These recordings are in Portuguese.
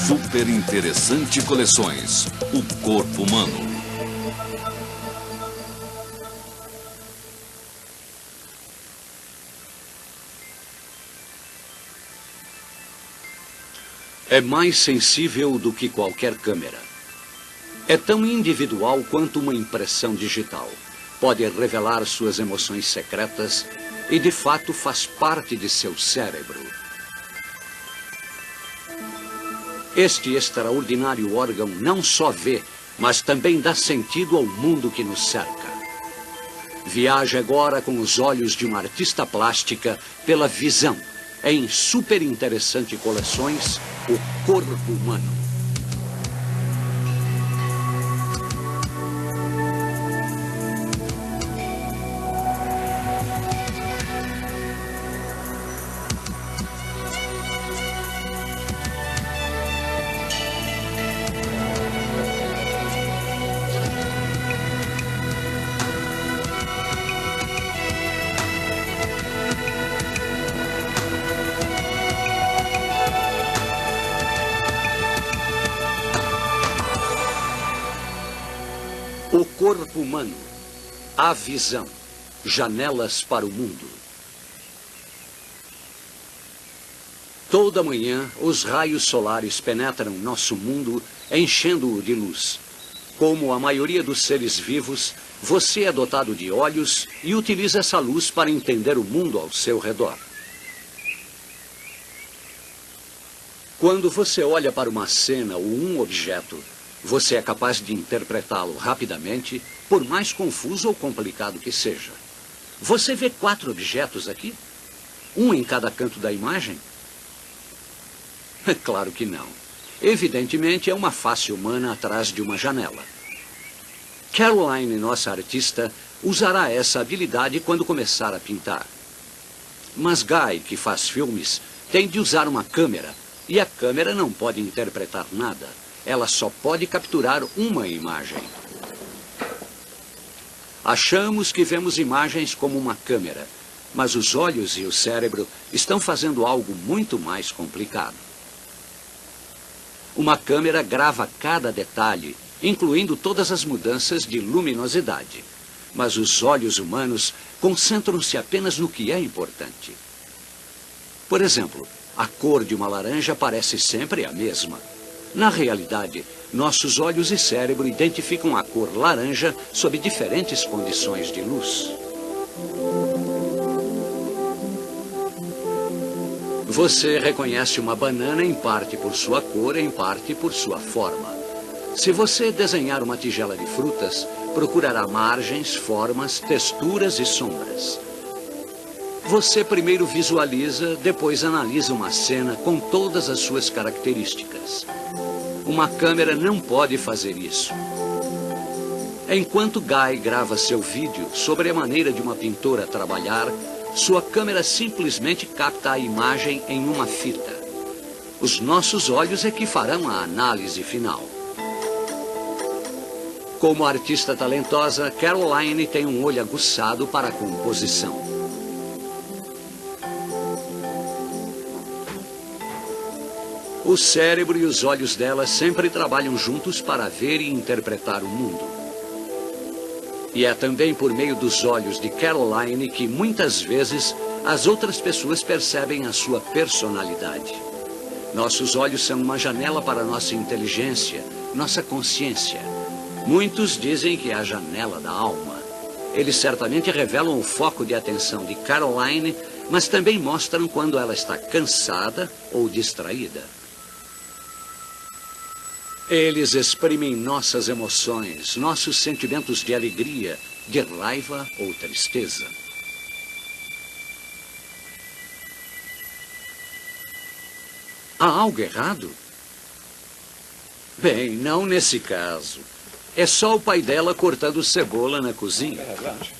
Super Interessante Coleções, o corpo humano. É mais sensível do que qualquer câmera. É tão individual quanto uma impressão digital. Pode revelar suas emoções secretas e, de fato, faz parte de seu cérebro. Este extraordinário órgão não só vê, mas também dá sentido ao mundo que nos cerca. Viaje agora com os olhos de uma artista plástica pela visão, em Super Interessante Coleções, o corpo humano. O corpo humano, a visão, janelas para o mundo. Toda manhã, os raios solares penetram nosso mundo, enchendo-o de luz. Como a maioria dos seres vivos, você é dotado de olhos e utiliza essa luz para entender o mundo ao seu redor. Quando você olha para uma cena ou um objeto, você é capaz de interpretá-lo rapidamente, por mais confuso ou complicado que seja. Você vê 4 objetos aqui? Um em cada canto da imagem? Claro que não. Evidentemente, é uma face humana atrás de uma janela. Caroline, nossa artista, usará essa habilidade quando começar a pintar. Mas Guy, que faz filmes, tem de usar uma câmera, e a câmera não pode interpretar nada. Ela só pode capturar uma imagem. Achamos que vemos imagens como uma câmera, mas os olhos e o cérebro estão fazendo algo muito mais complicado. Uma câmera grava cada detalhe, incluindo todas as mudanças de luminosidade. Mas os olhos humanos concentram-se apenas no que é importante. Por exemplo, a cor de uma laranja parece sempre a mesma. Na realidade, nossos olhos e cérebro identificam a cor laranja sob diferentes condições de luz. Você reconhece uma banana em parte por sua cor, em parte por sua forma. Se você desenhar uma tigela de frutas, procurará margens, formas, texturas e sombras. Você primeiro visualiza, depois analisa uma cena com todas as suas características. Uma câmera não pode fazer isso. Enquanto Guy grava seu vídeo sobre a maneira de uma pintora trabalhar, sua câmera simplesmente capta a imagem em uma fita. Os nossos olhos é que farão a análise final. Como artista talentosa, Caroline tem um olho aguçado para a composição. O cérebro e os olhos dela sempre trabalham juntos para ver e interpretar o mundo. E é também por meio dos olhos de Caroline que muitas vezes as outras pessoas percebem a sua personalidade. Nossos olhos são uma janela para nossa inteligência, nossa consciência. Muitos dizem que é a janela da alma. Eles certamente revelam o foco de atenção de Caroline, mas também mostram quando ela está cansada ou distraída. Eles exprimem nossas emoções, nossos sentimentos de alegria, de raiva ou tristeza. Há algo errado? Bem, não nesse caso. É só o pai dela cortando cebola na cozinha. É verdade.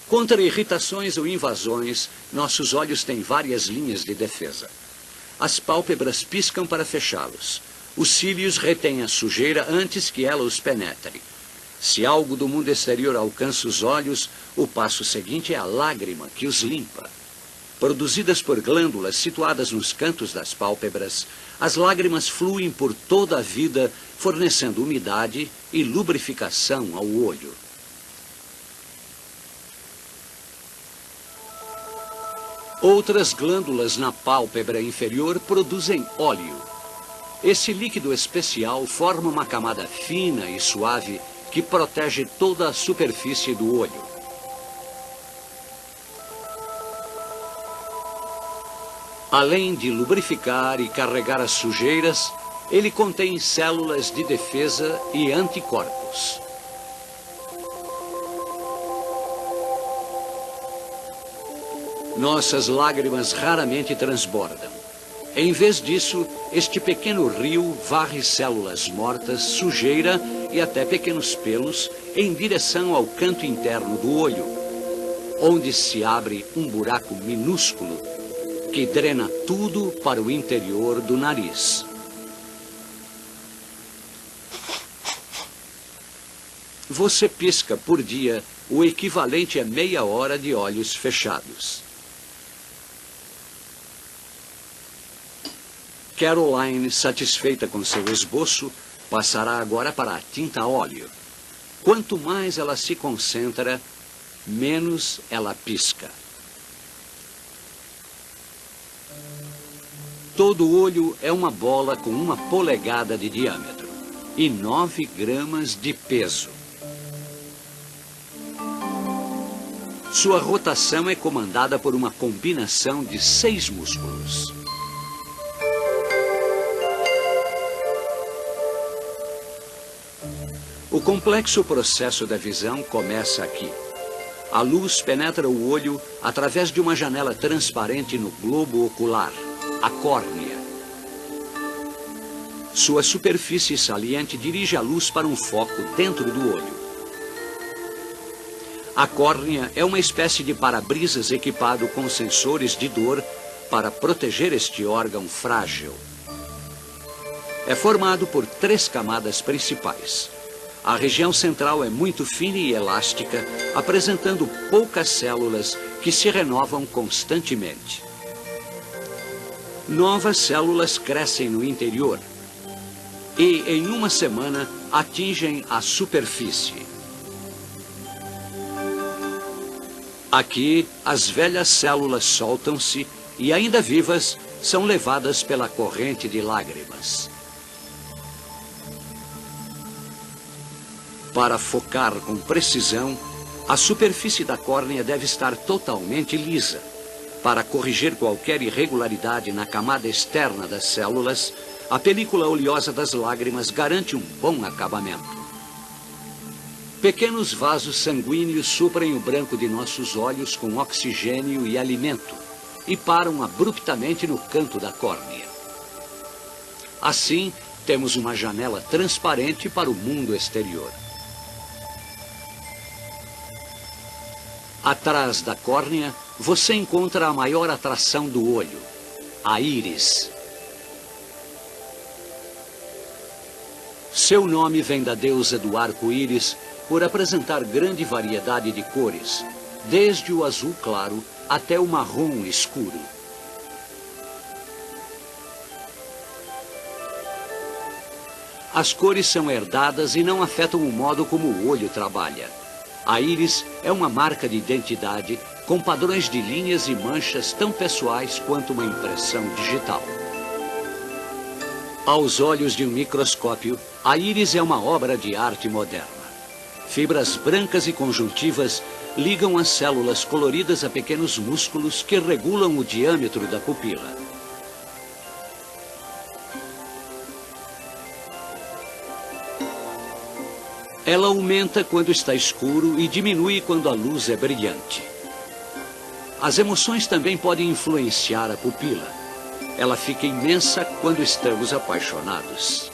Contra irritações ou invasões, nossos olhos têm várias linhas de defesa. As pálpebras piscam para fechá-los. Os cílios retêm a sujeira antes que ela os penetre. Se algo do mundo exterior alcança os olhos, o passo seguinte é a lágrima que os limpa. Produzidas por glândulas situadas nos cantos das pálpebras, as lágrimas fluem por toda a vida, fornecendo umidade e lubrificação ao olho. Outras glândulas na pálpebra inferior produzem óleo. Esse líquido especial forma uma camada fina e suave que protege toda a superfície do olho. Além de lubrificar e carregar as sujeiras, ele contém células de defesa e anticorpos. Nossas lágrimas raramente transbordam. Em vez disso, este pequeno rio varre células mortas, sujeira e até pequenos pelos em direção ao canto interno do olho, onde se abre um buraco minúsculo que drena tudo para o interior do nariz. Você pisca por dia o equivalente a meia hora de olhos fechados. Caroline, satisfeita com seu esboço, passará agora para a tinta a óleo. Quanto mais ela se concentra, menos ela pisca. Todo olho é uma bola com 1 polegada de diâmetro e 9 gramas de peso. Sua rotação é comandada por uma combinação de 6 músculos. O complexo processo da visão começa aqui. A luz penetra o olho através de uma janela transparente no globo ocular, a córnea. Sua superfície saliente dirige a luz para um foco dentro do olho. A córnea é uma espécie de para-brisas equipado com sensores de dor para proteger este órgão frágil. É formado por 3 camadas principais. A região central é muito fina e elástica, apresentando poucas células que se renovam constantemente. Novas células crescem no interior e, em uma semana, atingem a superfície. Aqui, as velhas células soltam-se e, ainda vivas, são levadas pela corrente de lágrimas. Para focar com precisão, a superfície da córnea deve estar totalmente lisa. Para corrigir qualquer irregularidade na camada externa das células, a película oleosa das lágrimas garante um bom acabamento. Pequenos vasos sanguíneos suprem o branco de nossos olhos com oxigênio e alimento e param abruptamente no canto da córnea. Assim, temos uma janela transparente para o mundo exterior. Atrás da córnea, você encontra a maior atração do olho, a íris. Seu nome vem da deusa do arco-íris por apresentar grande variedade de cores, desde o azul claro até o marrom escuro. As cores são herdadas e não afetam o modo como o olho trabalha. A íris é uma marca de identidade com padrões de linhas e manchas tão pessoais quanto uma impressão digital. Aos olhos de um microscópio, a íris é uma obra de arte moderna. Fibras brancas e conjuntivas ligam as células coloridas a pequenos músculos que regulam o diâmetro da pupila. Ela aumenta quando está escuro e diminui quando a luz é brilhante. As emoções também podem influenciar a pupila. Ela fica imensa quando estamos apaixonados.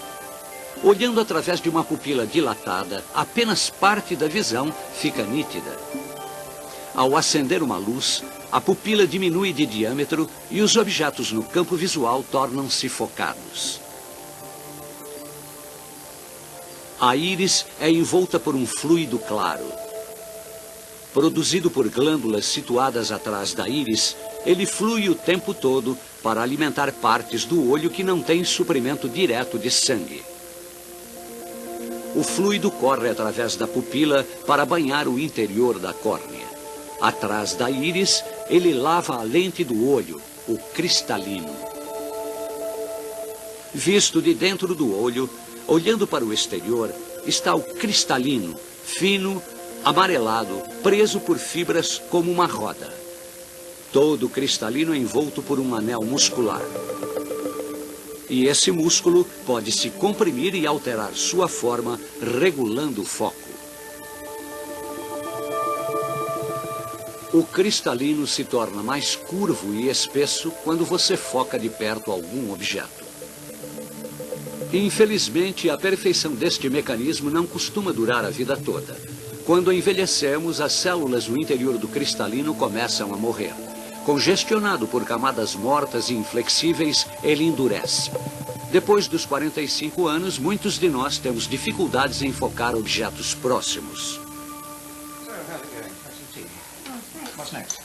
Olhando através de uma pupila dilatada, apenas parte da visão fica nítida. Ao acender uma luz, a pupila diminui de diâmetro e os objetos no campo visual tornam-se focados. A íris é envolta por um fluido claro. Produzido por glândulas situadas atrás da íris, ele flui o tempo todo para alimentar partes do olho que não têm suprimento direto de sangue. O fluido corre através da pupila para banhar o interior da córnea. Atrás da íris, ele lava a lente do olho, o cristalino. Visto de dentro do olho, olhando para o exterior, está o cristalino, fino, amarelado, preso por fibras como uma roda. Todo cristalino é envolto por um anel muscular. E esse músculo pode se comprimir e alterar sua forma, regulando o foco. O cristalino se torna mais curvo e espesso quando você foca de perto algum objeto. Infelizmente, a perfeição deste mecanismo não costuma durar a vida toda. Quando envelhecemos, as células no interior do cristalino começam a morrer. Congestionado por camadas mortas e inflexíveis, ele endurece. Depois dos 45 anos, muitos de nós temos dificuldades em focar objetos próximos. What's next?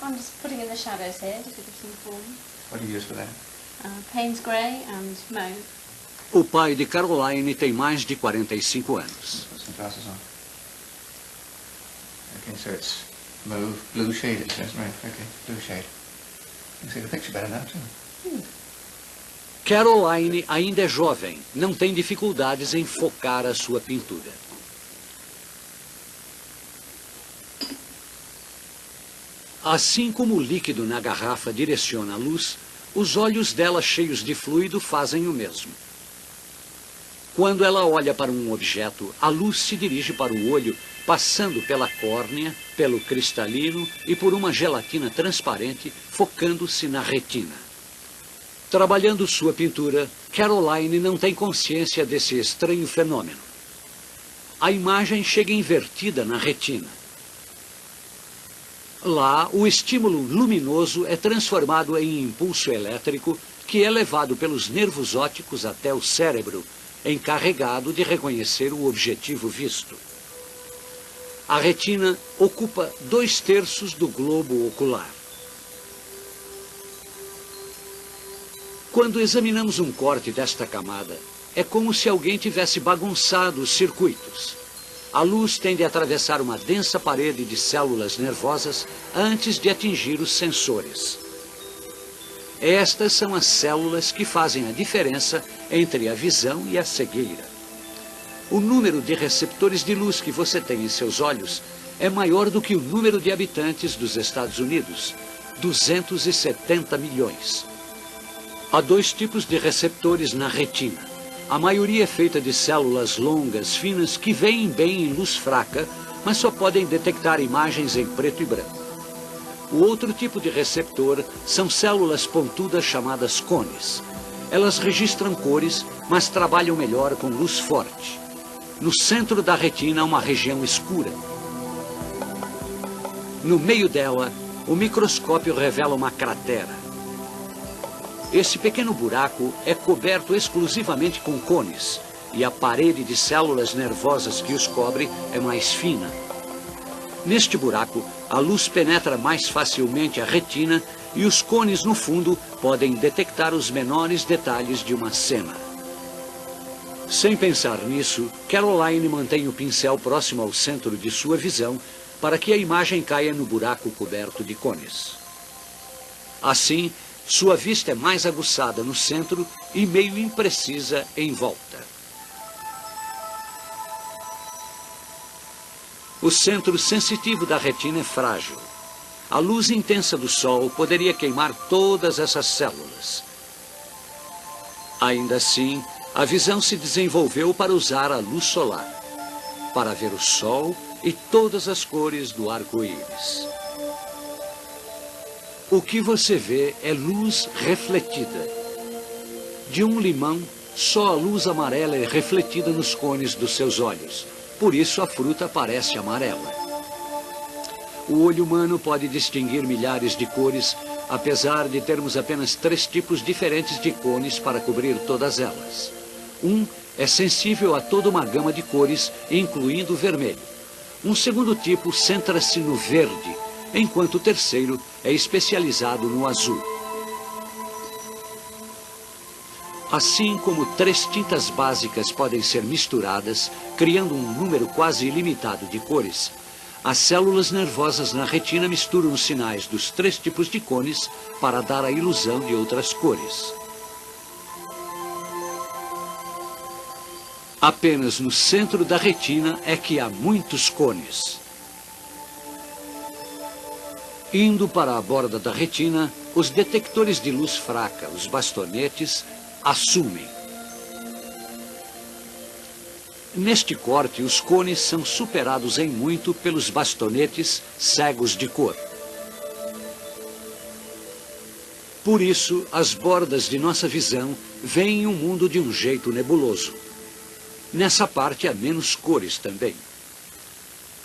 I'm just putting in the shadows here, just to give some form. What do you use for that? Payne's Grey and Mauve. O pai de Caroline tem mais de 45 anos. Put some glasses on. Okay, so it's mauve, blue shade it says, right, okay, blue shade. You can see the picture better now too. Caroline ainda é jovem, não tem dificuldades em focar a sua pintura. Assim como o líquido na garrafa direciona a luz, os olhos dela cheios de fluido fazem o mesmo. Quando ela olha para um objeto, a luz se dirige para o olho, passando pela córnea, pelo cristalino e por uma gelatina transparente, focando-se na retina. Trabalhando sua pintura, Caroline não tem consciência desse estranho fenômeno. A imagem chega invertida na retina. Lá, o estímulo luminoso é transformado em impulso elétrico que é levado pelos nervos ópticos até o cérebro, encarregado de reconhecer o objetivo visto. A retina ocupa 2/3 do globo ocular. Quando examinamos um corte desta camada, é como se alguém tivesse bagunçado os circuitos. A luz tende a atravessar uma densa parede de células nervosas antes de atingir os sensores. Estas são as células que fazem a diferença entre a visão e a cegueira. O número de receptores de luz que você tem em seus olhos é maior do que o número de habitantes dos Estados Unidos, 270 milhões. Há 2 tipos de receptores na retina. A maioria é feita de células longas, finas, que veem bem em luz fraca, mas só podem detectar imagens em preto e branco. O outro tipo de receptor são células pontudas chamadas cones. Elas registram cores, mas trabalham melhor com luz forte. No centro da retina há uma região escura. No meio dela, o microscópio revela uma cratera. Esse pequeno buraco é coberto exclusivamente com cones, e a parede de células nervosas que os cobre é mais fina. Neste buraco, a luz penetra mais facilmente a retina e os cones no fundo podem detectar os menores detalhes de uma cena. Sem pensar nisso, Caroline mantém o pincel próximo ao centro de sua visão para que a imagem caia no buraco coberto de cones. Assim, sua vista é mais aguçada no centro e meio imprecisa em volta. O centro sensitivo da retina é frágil. A luz intensa do sol poderia queimar todas essas células. Ainda assim, a visão se desenvolveu para usar a luz solar, para ver o sol e todas as cores do arco-íris. O que você vê é luz refletida. De um limão, só a luz amarela é refletida nos cones dos seus olhos. Por isso a fruta parece amarela. O olho humano pode distinguir milhares de cores, apesar de termos apenas 3 tipos diferentes de cones para cobrir todas elas. Um é sensível a toda uma gama de cores, incluindo o vermelho. Um segundo tipo centra-se no verde, enquanto o terceiro é especializado no azul. Assim como 3 tintas básicas podem ser misturadas, criando um número quase ilimitado de cores, as células nervosas na retina misturam os sinais dos 3 tipos de cones para dar a ilusão de outras cores. Apenas no centro da retina é que há muitos cones. Indo para a borda da retina, os detectores de luz fraca, os bastonetes, assumem. Neste corte, os cones são superados em muito pelos bastonetes cegos de cor. Por isso, as bordas de nossa visão veem o mundo de um jeito nebuloso. Nessa parte há menos cores também.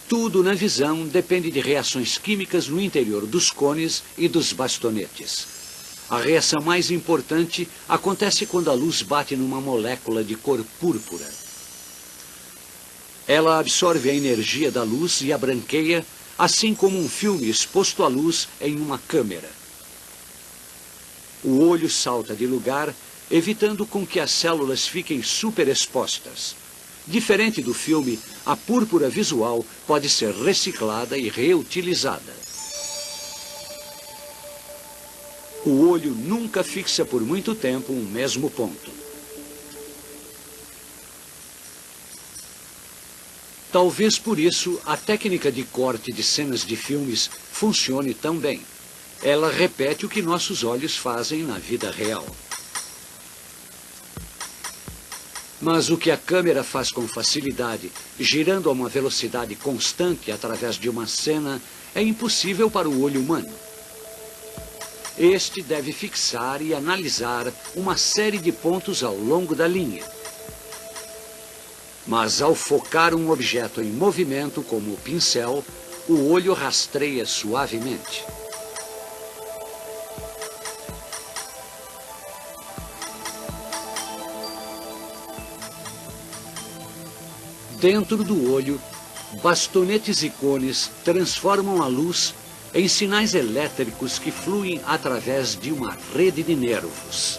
Tudo na visão depende de reações químicas no interior dos cones e dos bastonetes. A reação mais importante acontece quando a luz bate numa molécula de cor púrpura. Ela absorve a energia da luz e a branqueia, assim como um filme exposto à luz em uma câmera. O olho salta de lugar, evitando com que as células fiquem superexpostas. Diferente do filme, a púrpura visual pode ser reciclada e reutilizada. O olho nunca fixa por muito tempo um mesmo ponto. Talvez por isso a técnica de corte de cenas de filmes funcione tão bem. Ela repete o que nossos olhos fazem na vida real. Mas o que a câmera faz com facilidade, girando a uma velocidade constante através de uma cena, é impossível para o olho humano. Este deve fixar e analisar uma série de pontos ao longo da linha. Mas ao focar um objeto em movimento, como o pincel, o olho rastreia suavemente. Dentro do olho, bastonetes e cones transformam a luz em sinais elétricos que fluem através de uma rede de nervos.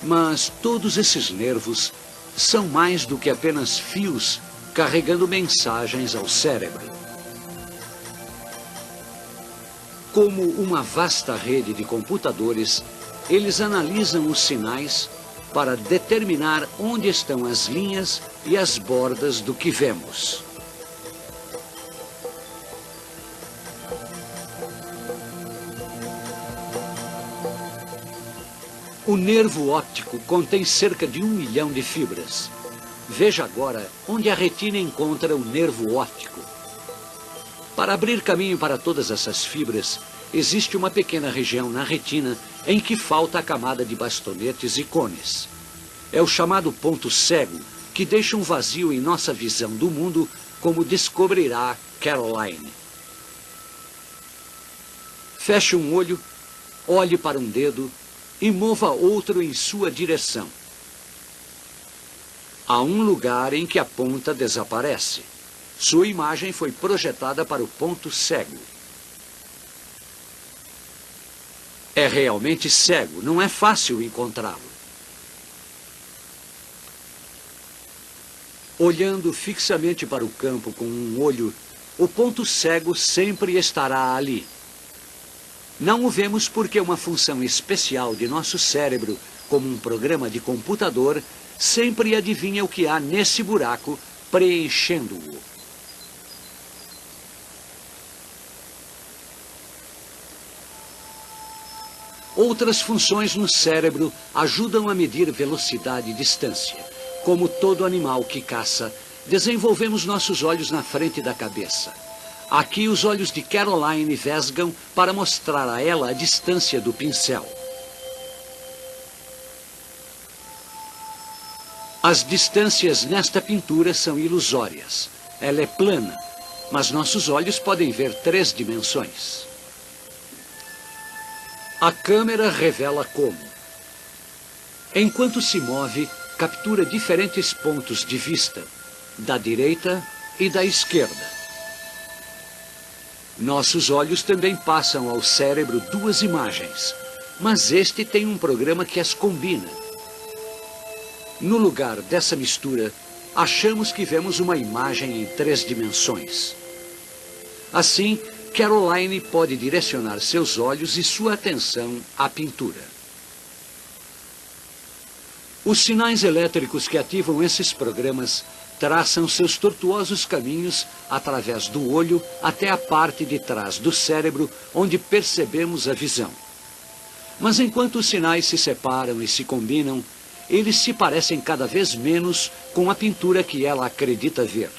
Mas todos esses nervos são mais do que apenas fios carregando mensagens ao cérebro. Como uma vasta rede de computadores, eles analisam os sinais para determinar onde estão as linhas e as bordas do que vemos. O nervo óptico contém cerca de 1 milhão de fibras. Veja agora onde a retina encontra o nervo óptico. Para abrir caminho para todas essas fibras, existe uma pequena região na retina em que falta a camada de bastonetes e cones. É o chamado ponto cego, que deixa um vazio em nossa visão do mundo, como descobrirá Caroline. Feche um olho, olhe para um dedo e mova outro em sua direção. Há um lugar em que a ponta desaparece. Sua imagem foi projetada para o ponto cego. É realmente cego, não é fácil encontrá-lo. Olhando fixamente para o campo com um olho, o ponto cego sempre estará ali. Não o vemos porque uma função especial de nosso cérebro, como um programa de computador, sempre adivinha o que há nesse buraco, preenchendo-o. Outras funções no cérebro ajudam a medir velocidade e distância. Como todo animal que caça, desenvolvemos nossos olhos na frente da cabeça. Aqui os olhos de Caroline vesgam para mostrar a ela a distância do pincel. As distâncias nesta pintura são ilusórias. Ela é plana, mas nossos olhos podem ver 3 dimensões. A câmera revela como. Enquanto se move, captura diferentes pontos de vista, da direita e da esquerda. Nossos olhos também passam ao cérebro duas imagens, mas este tem um programa que as combina. No lugar dessa mistura, achamos que vemos uma imagem em 3 dimensões. Assim, Caroline pode direcionar seus olhos e sua atenção à pintura. Os sinais elétricos que ativam esses programas traçam seus tortuosos caminhos através do olho até a parte de trás do cérebro, onde percebemos a visão. Mas enquanto os sinais se separam e se combinam, eles se parecem cada vez menos com a pintura que ela acredita ver.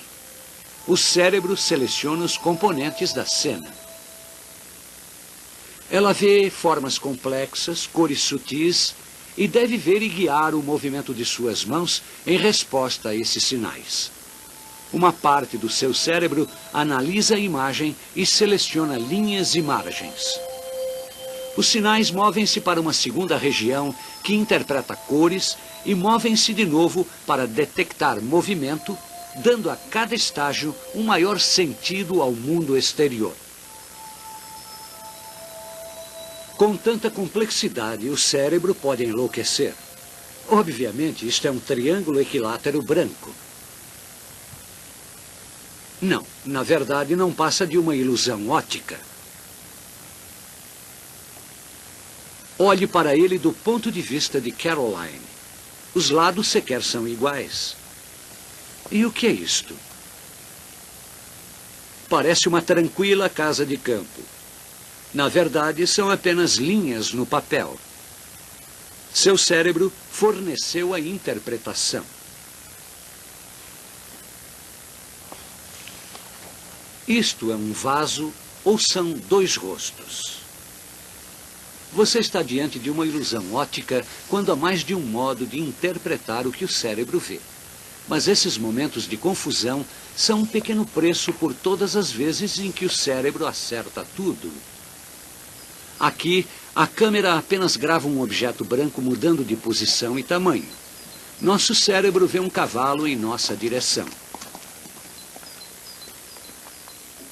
O cérebro seleciona os componentes da cena. Ela vê formas complexas, cores sutis, e deve ver e guiar o movimento de suas mãos em resposta a esses sinais. Uma parte do seu cérebro analisa a imagem e seleciona linhas e margens. Os sinais movem-se para uma segunda região que interpreta cores e movem-se de novo para detectar movimento, dando a cada estágio um maior sentido ao mundo exterior. Com tanta complexidade, o cérebro pode enlouquecer. Obviamente, isto é um triângulo equilátero branco. Não, na verdade, não passa de uma ilusão óptica. Olhe para ele do ponto de vista de Caroline. Os lados sequer são iguais. E o que é isto? Parece uma tranquila casa de campo. Na verdade, são apenas linhas no papel. Seu cérebro forneceu a interpretação. Isto é um vaso ou são 2 rostos? Você está diante de uma ilusão óptica quando há mais de um modo de interpretar o que o cérebro vê. Mas esses momentos de confusão são um pequeno preço por todas as vezes em que o cérebro acerta tudo. Aqui, a câmera apenas grava um objeto branco mudando de posição e tamanho. Nosso cérebro vê um cavalo em nossa direção.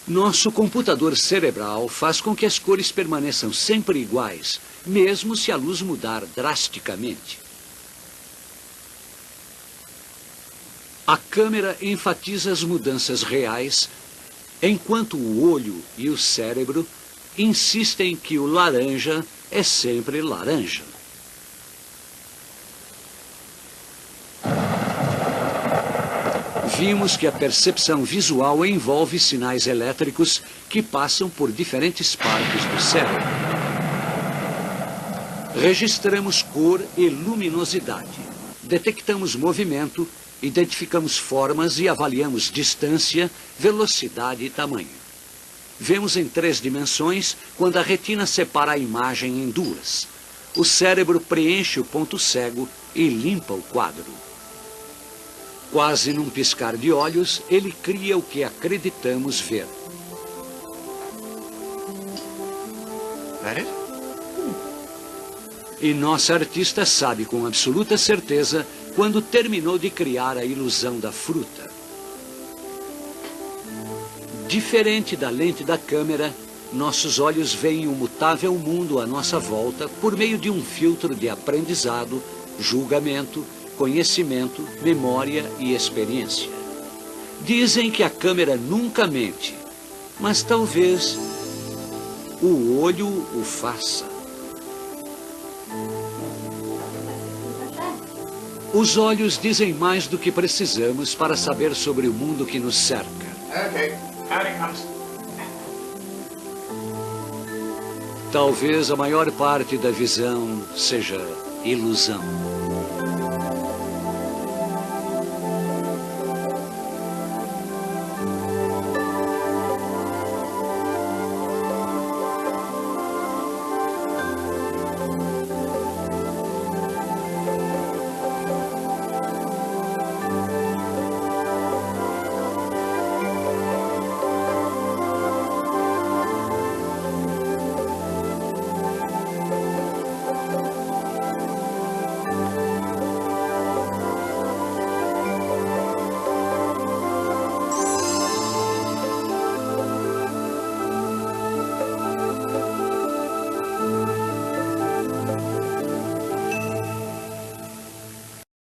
Nosso computador cerebral faz com que as cores permaneçam sempre iguais, mesmo se a luz mudar drasticamente. A câmera enfatiza as mudanças reais, enquanto o olho e o cérebro insistem que o laranja é sempre laranja. Vimos que a percepção visual envolve sinais elétricos que passam por diferentes partes do cérebro. Registramos cor e luminosidade. Detectamos movimento, identificamos formas e avaliamos distância, velocidade e tamanho. Vemos em 3 dimensões quando a retina separa a imagem em 2. O cérebro preenche o ponto cego e limpa o quadro. Quase num piscar de olhos, ele cria o que acreditamos ver. That it? E nossa artista sabe com absoluta certeza quando terminou de criar a ilusão da fruta. Diferente da lente da câmera, nossos olhos veem o mutável mundo à nossa volta por meio de um filtro de aprendizado, julgamento, conhecimento, memória e experiência. Dizem que a câmera nunca mente, mas talvez o olho o faça. Os olhos dizem mais do que precisamos para saber sobre o mundo que nos cerca. Okay, out it comes. Talvez a maior parte da visão seja ilusão.